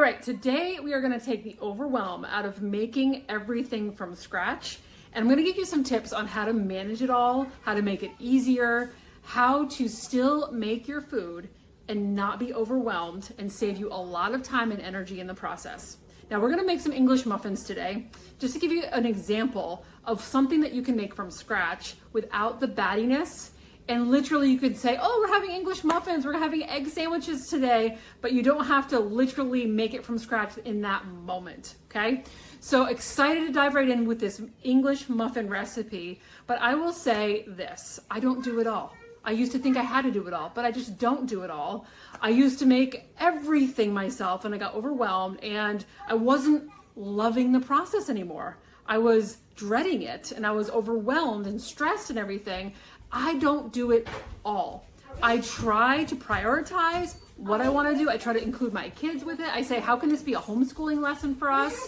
right, today we are gonna take the overwhelm out of making everything from scratch. And I'm gonna give you some tips on how to manage it all, how to make it easier, how to still make your food and not be overwhelmed and save you a lot of time and energy in the process. Now we're gonna make some English muffins today, just to give you an example of something that you can make from scratch without the battiness. And literally you could say, oh, we're having English muffins, we're having egg sandwiches today, but you don't have to literally make it from scratch in that moment, okay? So excited to dive right in with this English muffin recipe, but I will say this, I don't do it all. I used to think I had to do it all, but I just don't do it all. I used to make everything myself and I got overwhelmed and I wasn't loving the process anymore. I was dreading it and I was overwhelmed and stressed and everything. I don't do it all. I try to prioritize what I want to do. I try to include my kids with it. I say, how can this be a homeschooling lesson for us?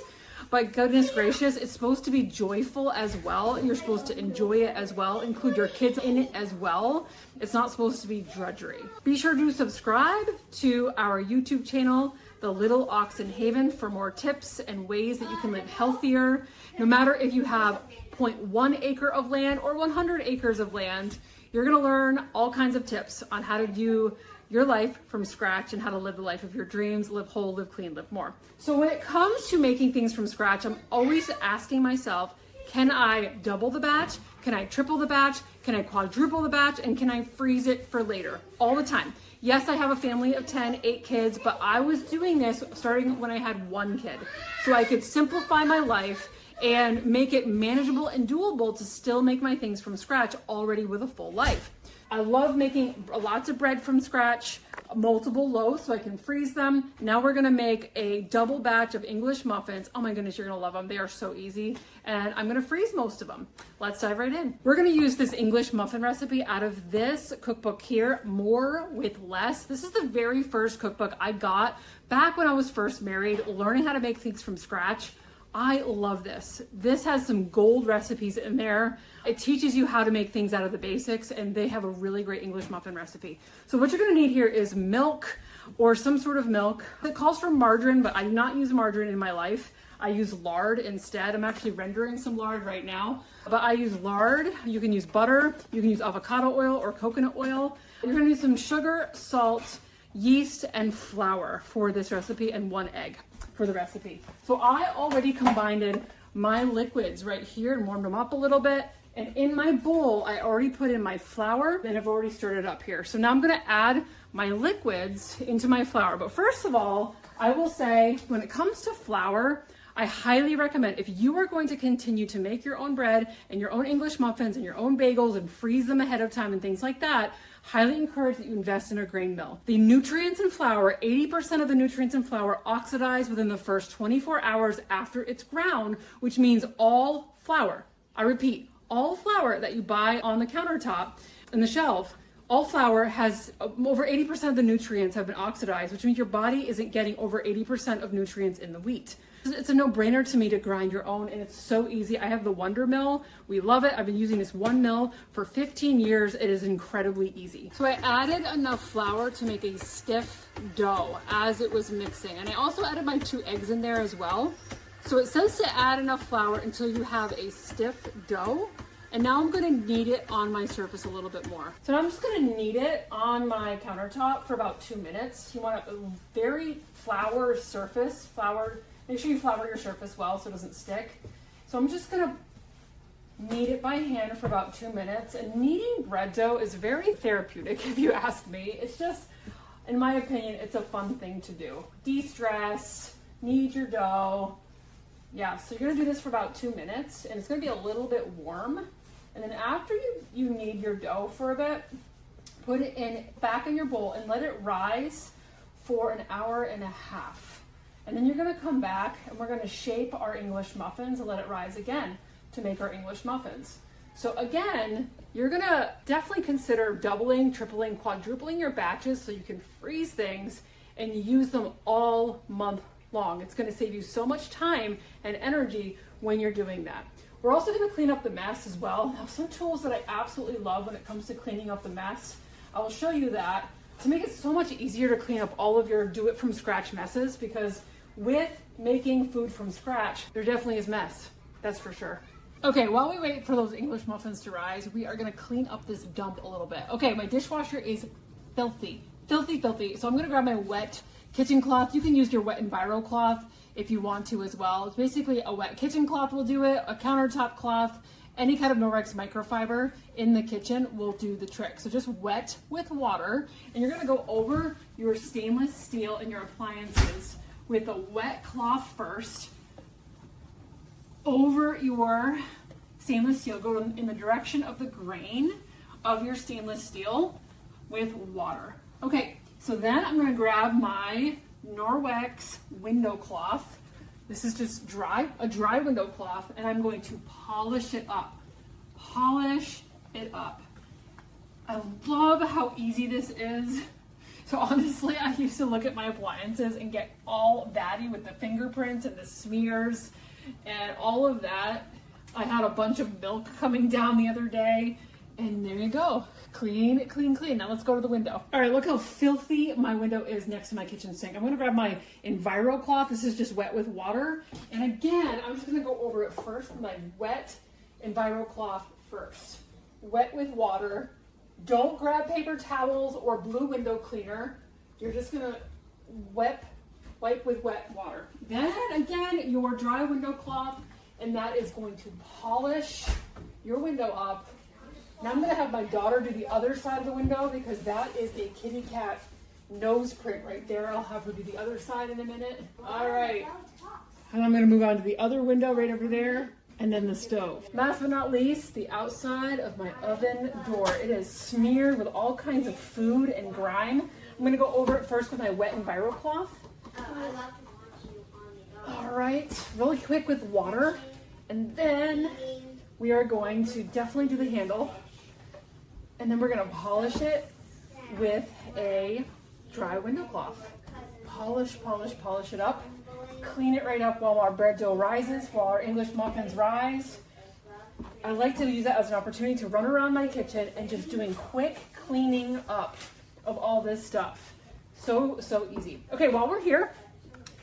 But goodness gracious, it's supposed to be joyful as well. And you're supposed to enjoy it as well. Include your kids in it as well. It's not supposed to be drudgery. Be sure to subscribe to our YouTube channel, The Little Oxen Haven, for more tips and ways that you can live healthier. No matter if you have 0.1 acre of land or 100 acres of land, you're gonna learn all kinds of tips on how to do your life from scratch and how to live the life of your dreams, live whole, live clean, live more. So when it comes to making things from scratch, I'm always asking myself, can I double the batch? Can I triple the batch? Can I quadruple the batch? And can I freeze it for later? All the time. Yes, I have a family of 10, 8 kids, but I was doing this starting when I had 1 kid. So I could simplify my life and make it manageable and doable to still make my things from scratch already with a full life. I love making lots of bread from scratch, multiple loaves so I can freeze them. Now we're gonna make a double batch of English muffins. Oh my goodness, you're gonna love them. They are so easy. And I'm gonna freeze most of them. Let's dive right in. We're gonna use this English muffin recipe out of this cookbook here, More with Less. This is the very first cookbook I got back when I was first married, learning how to make things from scratch. I love this. This has some gold recipes in there. It teaches you how to make things out of the basics, and they have a really great English muffin recipe. So what you're gonna need here is milk or some sort of milk. It calls for margarine, but I do not use margarine in my life. I use lard instead. I'm actually rendering some lard right now, but I use lard. You can use butter, you can use avocado oil or coconut oil. You're gonna need some sugar, salt, yeast, and flour for this recipe, and 1 egg for the recipe. So I already combined my liquids right here and warmed them up a little bit. And in my bowl, I already put in my flour and I've already stirred it up here. So now I'm gonna add my liquids into my flour. But first of all, I will say when it comes to flour, I highly recommend, if you are going to continue to make your own bread and your own English muffins and your own bagels and freeze them ahead of time and things like that, highly encourage that you invest in a grain mill. The nutrients in flour, 80% of the nutrients in flour oxidize within the first 24 hours after it's ground, which means all flour, I repeat, all flour that you buy on the countertop in the shelf, all flour has over 80% of the nutrients have been oxidized, which means your body isn't getting over 80% of nutrients in the wheat. It's a no-brainer to me to grind your own, and it's so easy. I have the Wonder Mill. We love it. I've been using this one mill for 15 years. It is incredibly easy. So I added enough flour to make a stiff dough as it was mixing. And I also added my 2 eggs in there as well. So it says to add enough flour until you have a stiff dough. And now I'm gonna knead it on my surface a little bit more. So now I'm just gonna knead it on my countertop for about 2 minutes. You want a very flour surface, make sure you flour your surface well so it doesn't stick. So I'm just gonna knead it by hand for about 2 minutes. And kneading bread dough is very therapeutic if you ask me. It's just, in my opinion, it's a fun thing to do. De-stress, knead your dough. Yeah, so you're gonna do this for about 2 minutes and it's gonna be a little bit warm. And then after you knead your dough for a bit, put it back in your bowl and let it rise for an hour and a half. And then you're gonna come back and we're gonna shape our English muffins and let it rise again to make our English muffins. So again, you're gonna definitely consider doubling, tripling, quadrupling your batches so you can freeze things and use them all month long. It's gonna save you so much time and energy when you're doing that. We're also gonna clean up the mess as well. Now, some tools that I absolutely love when it comes to cleaning up the mess, I will show you that to make it so much easier to clean up all of your do it from scratch messes, because with making food from scratch, there definitely is mess. That's for sure. Okay, while we wait for those English muffins to rise, we are gonna clean up this dump a little bit. Okay, my dishwasher is filthy, filthy, filthy. So I'm gonna grab my wet kitchen cloth. You can use your wet Enviro cloth if you want to as well. It's basically a wet kitchen cloth will do it, a countertop cloth, any kind of Norwex microfiber in the kitchen will do the trick. So just wet with water, and you're gonna go over your stainless steel and your appliances with a wet cloth first, over your stainless steel. Go in the direction of the grain of your stainless steel with water. Okay, so then I'm gonna grab my Norwex window cloth. This is just a dry window cloth, and I'm going to polish it up. Polish it up. I love how easy this is. So honestly, I used to look at my appliances and get all batty with the fingerprints and the smears and all of that. I had a bunch of milk coming down the other day, and there you go. Clean, clean, clean. Now let's go to the window. All right, look how filthy my window is next to my kitchen sink. I'm gonna grab my Enviro cloth. This is just wet with water. And again, I'm just gonna go over it first with my wet Enviro cloth first. Wet with water. Don't grab paper towels or blue window cleaner. You're just gonna wipe with wet water. Then again, your dry window cloth, and that is going to polish your window up. Now I'm gonna have my daughter do the other side of the window because that is a kitty cat nose print right there. I'll have her do the other side in a minute. All right, and I'm gonna move on to the other window right over there, and then the stove. Last but not least, the outside of my oven door. It is smeared with all kinds of food and grime. I'm gonna go over it first with my wet Enviro cloth. All right, really quick with water, and then we are going to definitely do the handle, and then we're gonna polish it with a dry window cloth. Polish, polish, polish it up. Clean it right up while our bread dough rises, while our English muffins rise. I like to use that as an opportunity to run around my kitchen and just doing quick cleaning up of all this stuff. So easy. Okay, while we're here,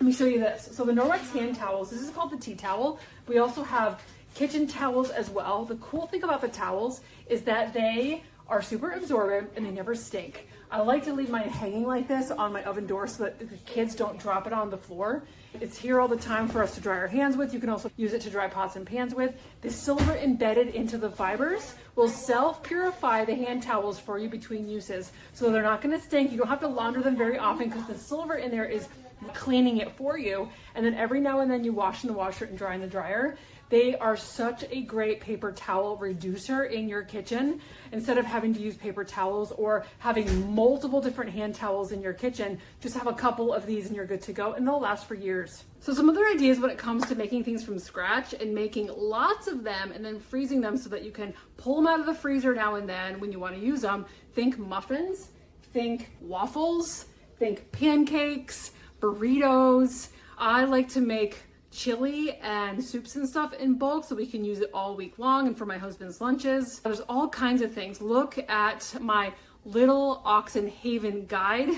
let me show you this. So the Norwex hand towels, this is called the tea towel. We also have kitchen towels as well. The cool thing about the towels is that they are super absorbent and they never stink. I like to leave mine hanging like this on my oven door so that the kids don't drop it on the floor. It's here all the time for us to dry our hands with. You can also use it to dry pots and pans with. The silver embedded into the fibers will self-purify the hand towels for you between uses. So they're not gonna stink. You don't have to launder them very often because the silver in there is cleaning it for you. And then every now and then you wash in the washer and dry in the dryer. They are such a great paper towel reducer in your kitchen. Instead of having to use paper towels or having multiple different hand towels in your kitchen, just have a couple of these and you're good to go, and they'll last for years. So some other ideas when it comes to making things from scratch and making lots of them and then freezing them so that you can pull them out of the freezer now and then when you want to use them. Think muffins, think waffles, think pancakes, burritos. I like to make chili and soups and stuff in bulk so we can use it all week long and for my husband's lunches. There's all kinds of things. Look at my Little Oxen Haven guide.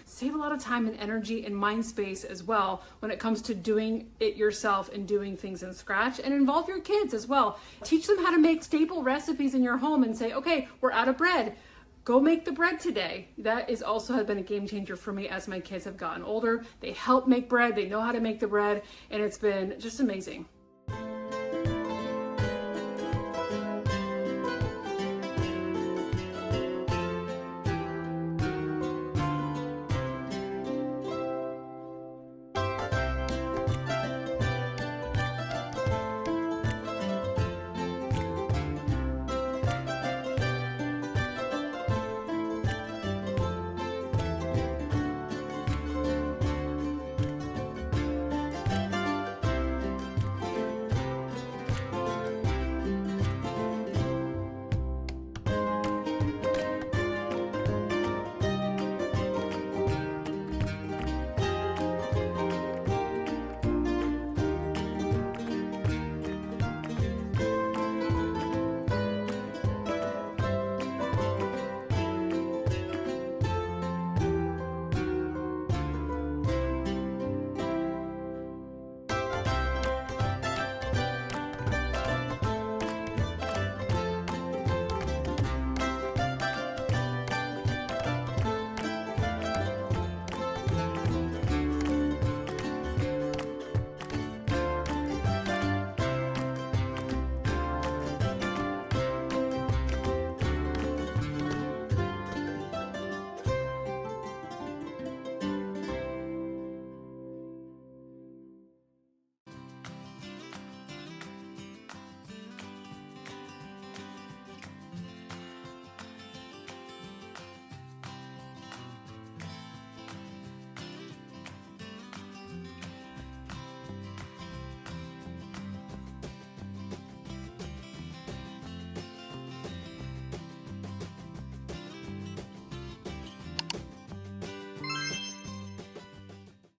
Save a lot of time and energy and mind space as well when it comes to doing it yourself and doing things in scratch, and involve your kids as well. Teach them how to make staple recipes in your home and say, okay, we're out of bread. Go make the bread today. That is also has been a game changer for me as my kids have gotten older. They help make bread, they know how to make the bread, and it's been just amazing.